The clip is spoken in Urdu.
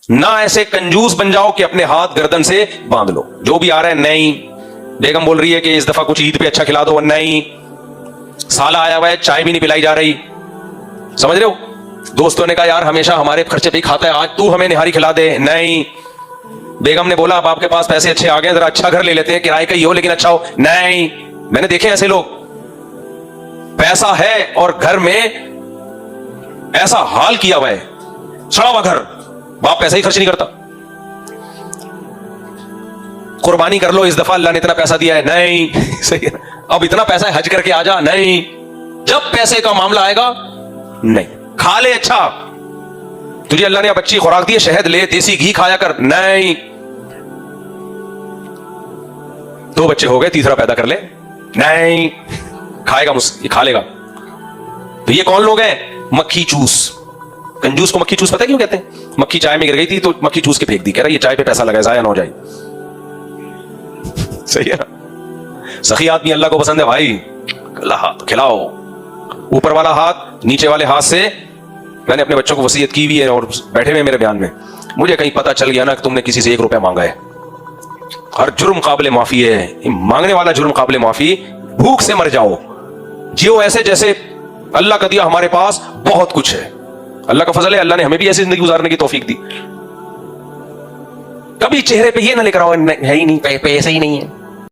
نہ ایسے کنجوس بن جاؤ کہ اپنے ہاتھ گردن سے باندھ لو. جو بھی آ رہا ہے نہیں, بیگم بول رہی ہے کہ اس دفعہ کچھ عید پہ اچھا کھلا دو, نہیں. سالہ آیا ہوا ہے, چائے بھی نہیں پلائی جا رہی, سمجھ رہے ہو. دوستوں نے کہا یار ہمیشہ ہمارے خرچے پہ ہی کھاتا ہے, آج تو ہمیں نہاری کھلا دے, نہیں. بیگم نے بولا اب آپ کے پاس پیسے اچھے آ گئے, ذرا اچھا گھر لے لیتے ہیں, کرائے کا ہی ہو لیکن اچھا ہو, نہیں. میں نے دیکھے ایسے لوگ, پیسہ ہے اور گھر میں ایسا حال کیا ہوا ہے, سڑا ہوا گھر, باپ پیسہ ہی خرچ نہیں کرتا. قربانی کر لو اس دفعہ, اللہ نے اتنا پیسہ دیا ہے, نہیں. صحیح ہے, اب اتنا پیسہ ہے حج کر کے آ جا, نہیں. جب پیسے کا معاملہ آئے گا, نہیں. کھا لے اچھا, تجھے اللہ نے اب اچھی خوراک دی ہے, شہد لے, دیسی گھی کھایا کر, نہیں. 2 بچے ہو گئے, تیسرا پیدا کر لے, نہیں. کھائے گا, یہ کھا لے گا. تو یہ کون لوگ ہیں؟ مکھی چوس. کنجوس کو مکھی چوس پتہ کیوں کہتے ہیں؟ مکھی چائے میں گر گئی تھی تو مکھی چوس کے پھینک دی, کہہ رہا یہ چائے پہ پیسہ لگا, ضائع نہ ہو جائے. صحیح ہے نا. سخی آدمی اللہ کو پسند ہے بھائی, اللہ ہاتھ کھلاؤ, اوپر والا ہاتھ نیچے والے ہاتھ سے. میں نے اپنے بچوں کو وصیت کی ہوئی ہے اور بیٹھے ہوئے میرے بیان میں, مجھے کہیں پتہ چل گیا نا کہ تم نے کسی سے 1 روپیہ مانگا ہے, ہر جرم قابل معافی ہے. مانگنے والا جرم قابل معافی. بھوک سے مر جاؤ, جیو ایسے جیسے اللہ کا دیا ہمارے پاس بہت کچھ ہے. اللہ کا فضل ہے, اللہ نے ہمیں بھی ایسی زندگی گزارنے کی توفیق دی. کبھی چہرے پہ یہ نہ لکھ رہا ہو ہے ہی نہیں, پیسے ہی نہیں ہے.